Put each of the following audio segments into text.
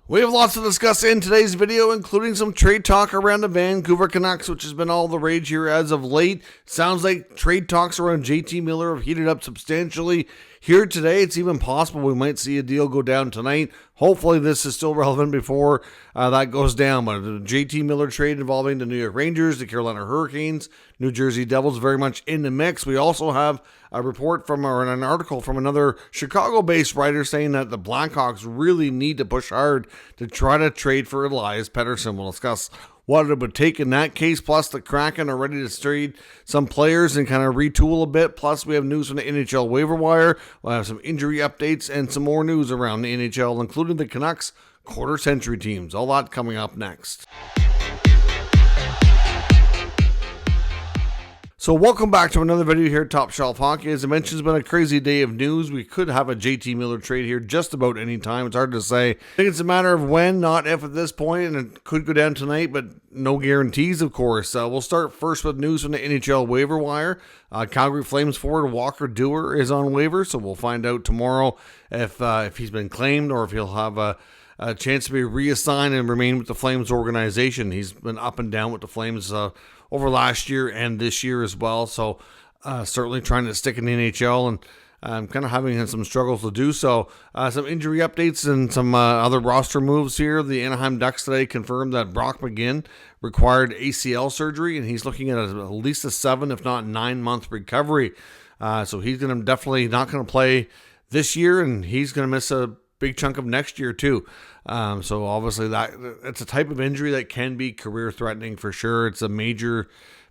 We have lots to discuss in today's video, including some trade talk around the Vancouver Canucks, which has been all the rage here as of late. Sounds like trade talks around JT Miller have heated up substantially here today. It's even possible we might see a deal go down tonight. Hopefully this is still relevant before that goes down. But the JT Miller trade involving the New York Rangers, the Carolina Hurricanes, New Jersey Devils very much in the mix. We also have a report from, or an article from another Chicago-based writer saying that the Blackhawks really need to push hard to try to trade for Elias Pettersson. We'll discuss what it would take in that case, plus the Kraken are ready to trade some players and kind of retool a bit. Plus we have news from the NHL waiver wire. We'll have some injury updates and some more news around the NHL, including the Canucks quarter-century teams. All that coming up next. So welcome back to another video here at Top Shelf Hockey. As I mentioned, it's been a crazy day of news. We could have a JT Miller trade here just about any time. It's hard to say. I think it's a matter of when, not if at this point, and it could go down tonight, but no guarantees, of course. We'll start first with news from the NHL waiver wire. Calgary Flames forward Walker Duehr is on waivers, so we'll find out tomorrow if he's been claimed or if he'll have a chance to be reassigned and remain with the Flames organization. He's been up and down with the Flames over last year and this year as well. So certainly trying to stick in the NHL and kind of having some struggles to do so. Some injury updates and some other roster moves here. The Anaheim Ducks today confirmed that Brock McGinn required ACL surgery, and he's looking at at least a 7, if not 9-month recovery. So he's definitely not going to play this year, and he's going to miss a big chunk of next year too. So obviously it's a type of injury that can be career threatening for sure. It's a major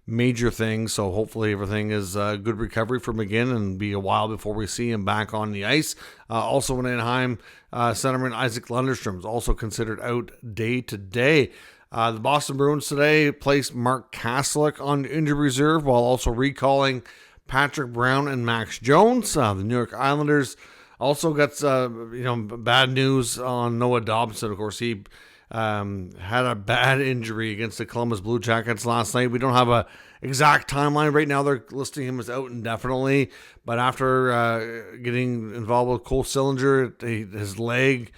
thing. So hopefully everything is good recovery for McGinn, and be a while before we see him back on the ice. Also in Anaheim, centerman Isaac Lundeström is also considered out day to day. The Boston Bruins today placed Mark Kastelik on injury reserve while also recalling Patrick Brown and Max Jones. The New York Islanders also got bad news on Noah Dobson. Of course, he had a bad injury against the Columbus Blue Jackets last night. We don't have a exact timeline right now. They're listing him as out indefinitely. But after getting involved with Cole Sillinger, his leg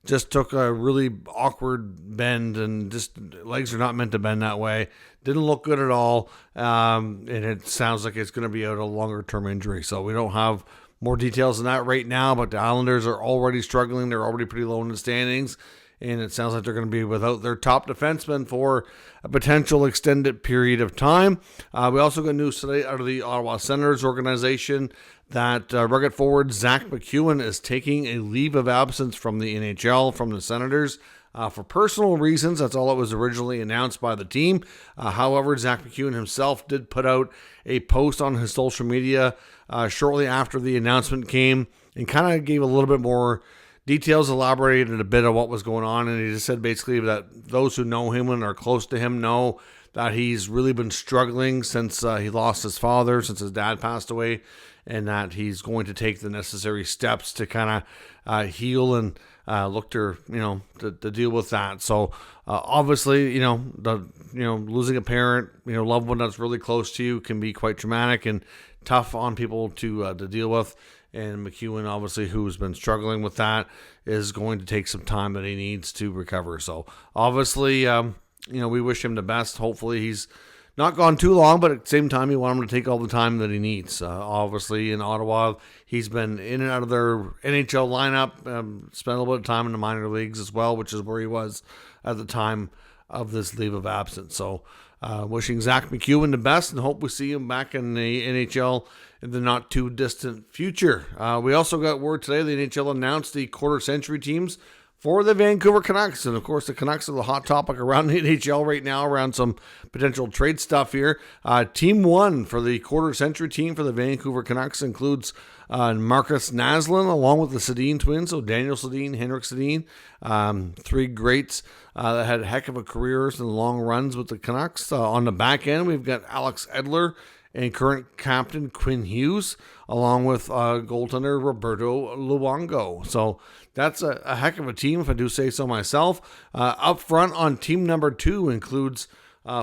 just took a really awkward bend, and just legs are not meant to bend that way. Didn't look good at all. And it sounds like it's going to be out a longer-term injury. So we don't have more details than that right now, but the Islanders are already struggling. They're already pretty low in the standings, and it sounds like they're going to be without their top defenseman for a potential extended period of time. We also got news today out of the Ottawa Senators organization that rugged forward Zach McEwen is taking a leave of absence from the NHL, from the Senators, for personal reasons. That's all it was originally announced by the team. However, Zach McEwen himself did put out a post on his social media shortly after the announcement came, and kind of gave a little bit more details, elaborated a bit of what was going on. And he just said basically that those who know him and are close to him know that he's really been struggling since he lost his father, since his dad passed away, and that he's going to take the necessary steps to kind of heal and look to deal with that. So obviously, losing a parent, loved one that's really close to you can be quite traumatic and tough on people to deal with. And McEwen, obviously, who's been struggling with that, is going to take some time that he needs to recover. So obviously, we wish him the best. Hopefully he's not gone too long, but at the same time, you want him to take all the time that he needs. Obviously, in Ottawa, he's been in and out of their NHL lineup, spent a little bit of time in the minor leagues as well, which is where he was at the time of this leave of absence. So wishing Zach McEwen the best, and hope we see him back in the NHL in the not too distant future. We also got word today the NHL announced the quarter-century teams for the Vancouver Canucks. And of course, the Canucks are the hot topic around the NHL right now, around some potential trade stuff here. Team 1 for the quarter-century team for the Vancouver Canucks includes Marcus Naslund, along with the Sedin twins, so Daniel Sedin, Henrik Sedin, 3 greats that had heck of a careers and long runs with the Canucks. On the back end, we've got Alex Edler and current captain Quinn Hughes, along with goaltender Roberto Luongo. So that's a heck of a team, if I do say so myself. Up front on team number 2 includes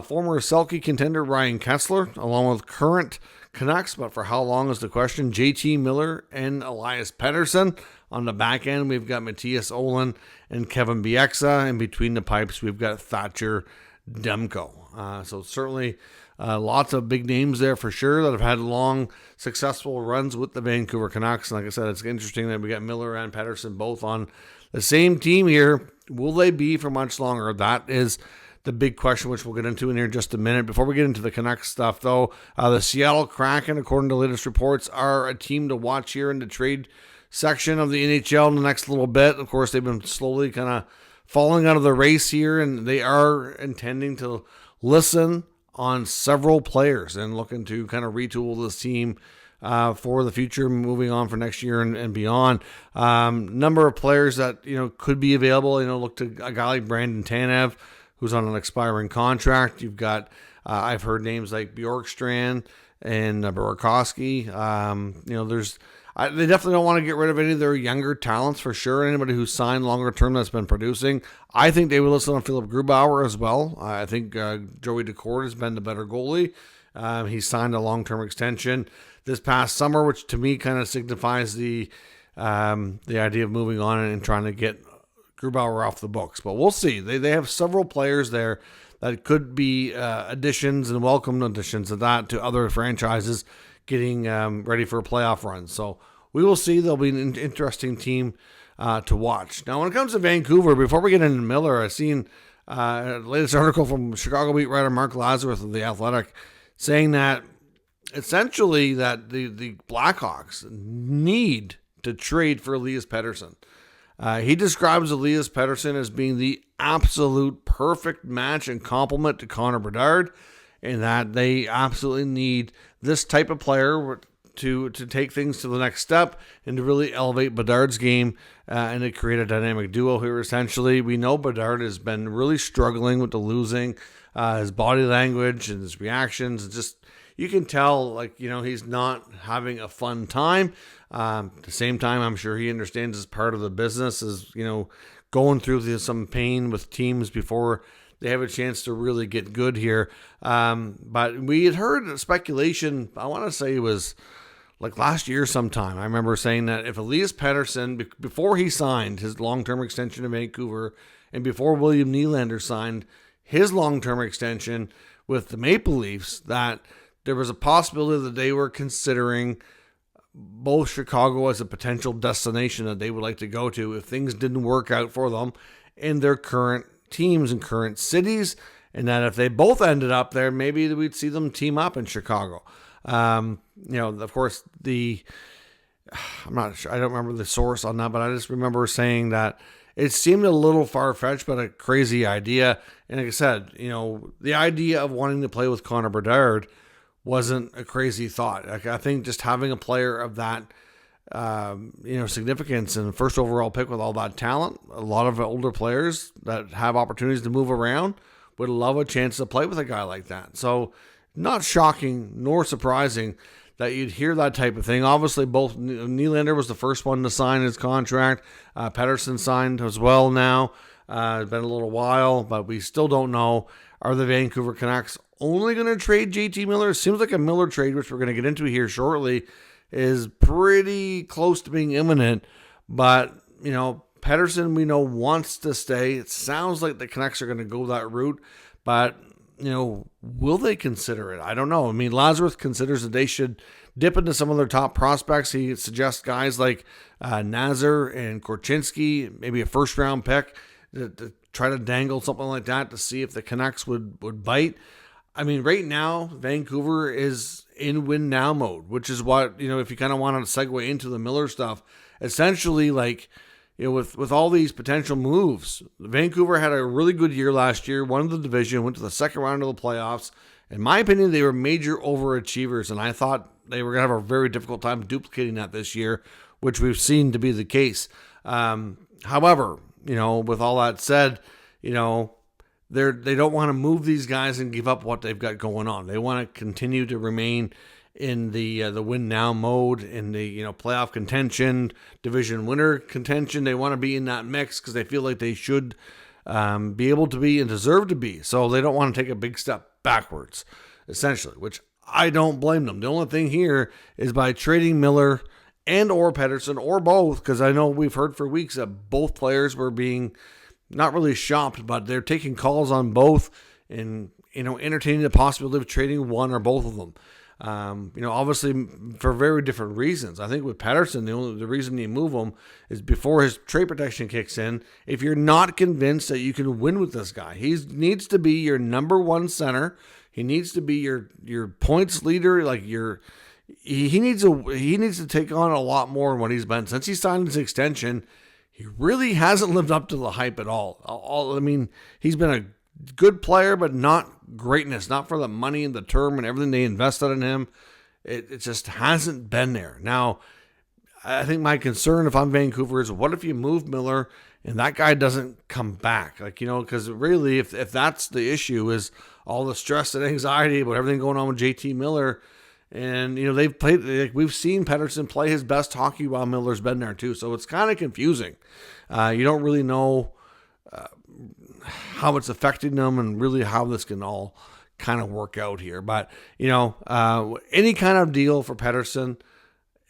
former Selke contender Ryan Kessler, along with current Canucks, but for how long is the question, JT Miller and Elias Pettersson. On the back end, we've got Matthias Olin and Kevin Bieksa. And between the pipes, we've got Thatcher Demko. So certainly lots of big names there for sure that have had long, successful runs with the Vancouver Canucks. And like I said, it's interesting that we got Miller and Pettersson both on the same team here. Will they be for much longer? That is the big question, which we'll get into in here in just a minute. Before we get into the Canucks stuff, though, the Seattle Kraken, according to latest reports, are a team to watch here in the trade section of the NHL in the next little bit. Of course, they've been slowly kind of falling out of the race here, and they are intending to listen on several players and looking to kind of retool this team for the future, moving on for next year and beyond. Number of players that could be available. Look to a guy like Brandon Tanev, who's on an expiring contract. You've got I've heard names like Bjorkstrand and Burakovsky. They definitely don't want to get rid of any of their younger talents for sure. Anybody who's signed longer term that's been producing. I think they would listen on Philip Grubauer as well. I think Joey Dufour has been the better goalie. He signed a long-term extension this past summer, which to me kind of signifies the idea of moving on and trying to get Grubauer off the books. But we'll see. They have several players there that could be additions and welcome additions of that to other franchises getting ready for a playoff run. So we will see. They'll be an interesting team to watch. Now, when it comes to Vancouver, before we get into Miller, I've seen the latest article from Chicago beat writer Mark Lazarus of The Athletic saying that essentially that the Blackhawks need to trade for Elias Pettersson. He describes Elias Pettersson as being the absolute perfect match and complement to Connor Bedard, and that they absolutely need this type of player to take things to the next step and to really elevate Bedard's game and to create a dynamic duo here. Essentially, we know Bedard has been really struggling with the losing, his body language and his reactions. Just you can tell, he's not having a fun time. At the same time, I'm sure he understands as part of the business is, going through some pain with teams before they have a chance to really get good here. But we had heard speculation, I want to say it was like last year sometime. I remember saying that if Elias Pettersson, before he signed his long-term extension in Vancouver and before William Nylander signed his long-term extension with the Maple Leafs, that there was a possibility that they were considering both Chicago as a potential destination that they would like to go to if things didn't work out for them in their current teams and current cities, and that if they both ended up there, maybe we'd see them team up in Chicago. Of course, I'm not sure, I don't remember the source on that, but I just remember saying that it seemed a little far-fetched, but a crazy idea. And like I said, the idea of wanting to play with Connor Bedard wasn't a crazy thought. I think just having a player of that significance and first overall pick with all that talent, a lot of older players that have opportunities to move around would love a chance to play with a guy like that. So not shocking nor surprising that you'd hear that type of thing. Obviously, both Nylander was the first one to sign his contract. Pettersson signed as well now. It's been a little while, but we still don't know. Are the Vancouver Canucks only going to trade JT Miller? It seems like a Miller trade, which we're going to get into here shortly, is pretty close to being imminent. But, Pettersson, we know, wants to stay. It sounds like the Canucks are going to go that route. But, will they consider it? I don't know. I mean, Lazarus considers that they should dip into some of their top prospects. He suggests guys like Nazar and Korchinski, maybe a first-round pick, to try to dangle something like that to see if the Canucks would bite. I mean, right now, Vancouver is in win now mode, which is what, if you kind of want to segue into the Miller stuff, essentially, with all these potential moves, Vancouver had a really good year last year, won the division, went to the second round of the playoffs. In my opinion, they were major overachievers, and I thought they were going to have a very difficult time duplicating that this year, which we've seen to be the case. However, with all that said, they don't want to move these guys and give up what they've got going on. They want to continue to remain in the win now mode, in the playoff contention, division winner contention. They want to be in that mix because they feel like they should be able to be and deserve to be. So they don't want to take a big step backwards, essentially, which I don't blame them. The only thing here is by trading Miller and or Pettersson or both, because I know we've heard for weeks that both players were being not really shopped, but they're taking calls on both and, entertaining the possibility of trading one or both of them. Obviously for very different reasons. I think with Pettersson, the reason you move him is before his trade protection kicks in. If you're not convinced that you can win with this guy, he needs to be your number one center. He needs to be your points leader. He needs to take on a lot more than what he's been since he signed his extension. He really hasn't lived up to the hype at all. He's been a good player, but not greatness, not for the money and the term and everything they invested in him. It just hasn't been there. Now, I think my concern if I'm Vancouver is what if you move Miller and that guy doesn't come back? Because really, if that's the issue, is all the stress and anxiety about everything going on with JT Miller. And, they've played, we've seen Pettersson play his best hockey while Miller's been there too. So it's kind of confusing. You don't really know how it's affecting them and really how this can all kind of work out here. But, any kind of deal for Pettersson,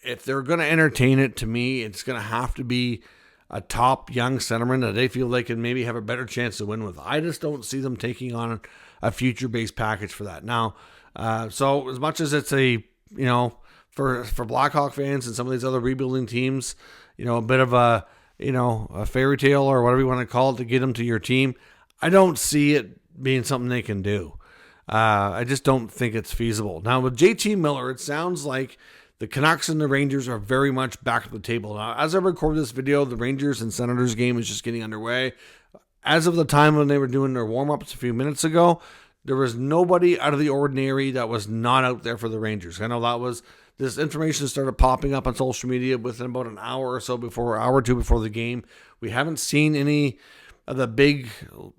if they're going to entertain it, to me, it's going to have to be a top young centerman that they feel they can maybe have a better chance to win with. I just don't see them taking on a future-based package for that. Now, so as much as it's a, for Blackhawk fans and some of these other rebuilding teams, a bit of a fairy tale or whatever you want to call it to get them to your team, I don't see it being something they can do. I just don't think it's feasible. Now, with JT Miller, it sounds like the Canucks and the Rangers are very much back at the table. Now, as I record this video, the Rangers and Senators game is just getting underway. As of the time when they were doing their warm-ups a few minutes ago, there was nobody out of the ordinary that was not out there for the Rangers. I know this information started popping up on social media within about an hour or two before the game. We haven't seen any of the big,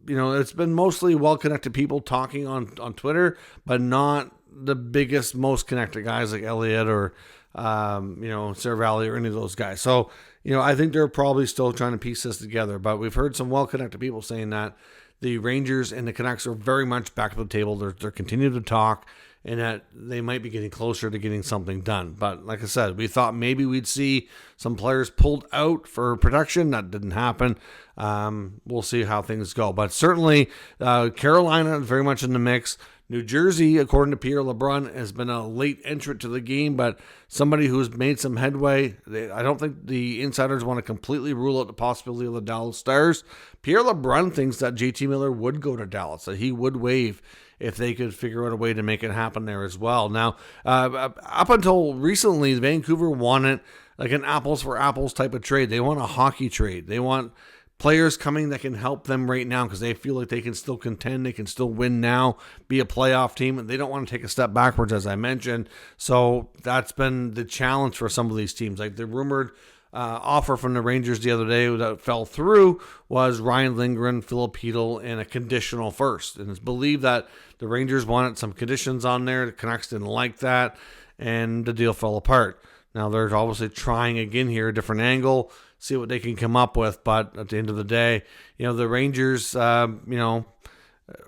it's been mostly well-connected people talking on Twitter, but not the biggest, most connected guys like Elliott or, Cervalli or any of those guys. So, I think they're probably still trying to piece this together, but we've heard some well-connected people saying that the Rangers and the Canucks are very much back at the table. They're continuing to talk and that they might be getting closer to getting something done. But like I said, we thought maybe we'd see some players pulled out for production. That didn't happen. We'll see how things go. But certainly Carolina is very much in the mix. New Jersey, according to Pierre LeBrun, has been a late entrant to the game, but somebody who's made some headway. I don't think the insiders want to completely rule out the possibility of the Dallas Stars. Pierre LeBrun thinks that JT Miller would go to Dallas, that he would waive if they could figure out a way to make it happen there as well. Now, up until recently, Vancouver wanted like an apples for apples type of trade. They want a hockey trade. They want players coming that can help them right now because they feel like they can still contend, they can still win now, be a playoff team, and they don't want to take a step backwards, as I mentioned. So that's been the challenge for some of these teams. Like the rumored offer from the Rangers the other day that fell through was Ryan Lindgren, Philip Hedl, and a conditional first. And it's believed that the Rangers wanted some conditions on there. The Canucks didn't like that, and the deal fell apart. Now they're obviously trying again here, a different angle, see what they can come up with. But at the end of the day, the Rangers,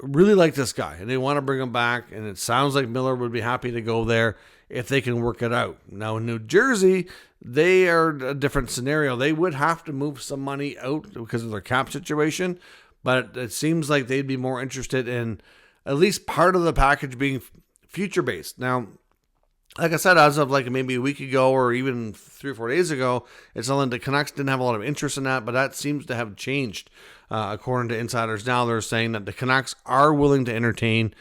really like this guy and they want to bring him back. And it sounds like Miller would be happy to go there if they can work it out. Now in New Jersey, they are a different scenario. They would have to move some money out because of their cap situation, but it seems like they'd be more interested in at least part of the package being future-based. Now, like I said, as of like maybe a week ago or even 3 or 4 days ago, it's something the Canucks didn't have a lot of interest in that, but that seems to have changed. According to insiders now, they're saying that the Canucks are willing to entertain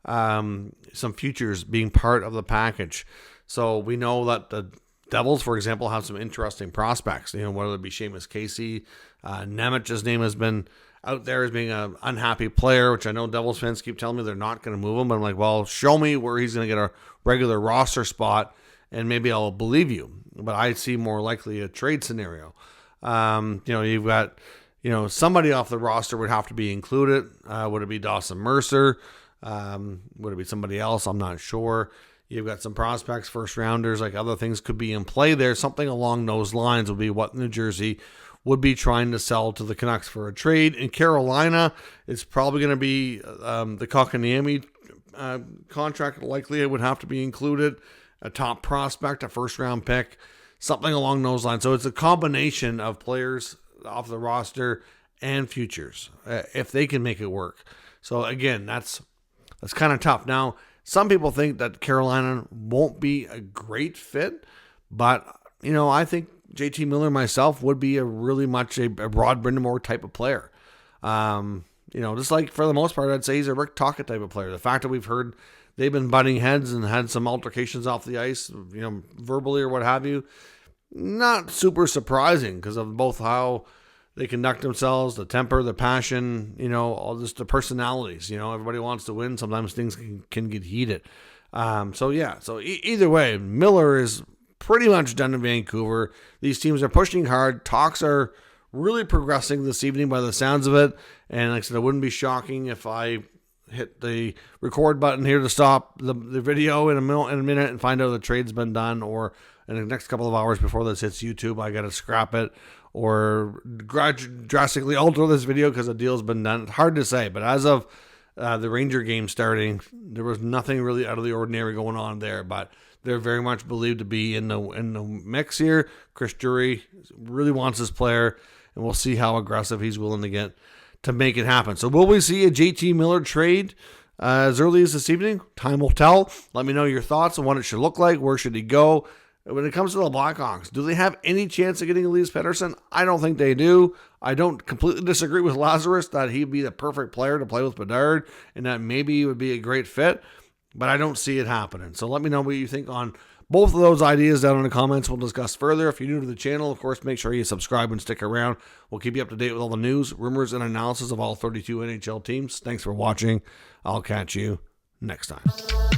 some futures being part of the package. So we know that the Devils, for example, have some interesting prospects, whether it be Seamus Casey, Nemec, his name has been out there as being an unhappy player, which I know Devils fans keep telling me they're not going to move him. But I'm like, well, show me where he's going to get a regular roster spot, and maybe I'll believe you. But I see more likely a trade scenario. You've got, somebody off the roster would have to be included. Would it be Dawson Mercer? Would it be somebody else? I'm not sure. You've got some prospects, first rounders, like other things could be in play there. Something along those lines would be what New Jersey would be trying to sell to the Canucks for a trade. In Carolina, it's probably going to be the Kotkaniemi contract. Likely it would have to be included. A top prospect, a first-round pick, something along those lines. So it's a combination of players off the roster and futures, if they can make it work. So again, that's kind of tough. Now, some people think that Carolina won't be a great fit, but I think JT Miller myself would be a really much a Rod Brind'Amour type of player. Just like for the most part, I'd say he's a Rick Tocchet type of player. The fact that we've heard they've been butting heads and had some altercations off the ice, verbally or what have you, not super surprising because of both how they conduct themselves, the temper, the passion, all just the personalities. Everybody wants to win. Sometimes things can get heated. So either way, Miller is pretty much done in Vancouver. These teams are pushing hard. Talks are really progressing this evening by the sounds of it. And like I said, it wouldn't be shocking if I hit the record button here to stop the video in a minute and find out the trade's been done, or in the next couple of hours before this hits YouTube, I got to scrap it or drastically alter this video because the deal's been done. It's hard to say, but as of the Ranger game starting, there was nothing really out of the ordinary going on there, but they're very much believed to be in the mix here. Chris Drury really wants this player, and we'll see how aggressive he's willing to get to make it happen. So will we see a JT Miller trade as early as this evening? Time will tell. Let me know your thoughts on what it should look like. Where should he go? When it comes to the Blackhawks, do they have any chance of getting Elias Pettersson? I don't think they do. I don't completely disagree with Lazarus that he'd be the perfect player to play with Bedard and that maybe he would be a great fit, but I don't see it happening. So let me know what you think on both of those ideas down in the comments. We'll discuss further. If you're new to the channel, of course, make sure you subscribe and stick around. We'll keep you up to date with all the news, rumors, and analysis of all 32 NHL teams. Thanks for watching. I'll catch you next time.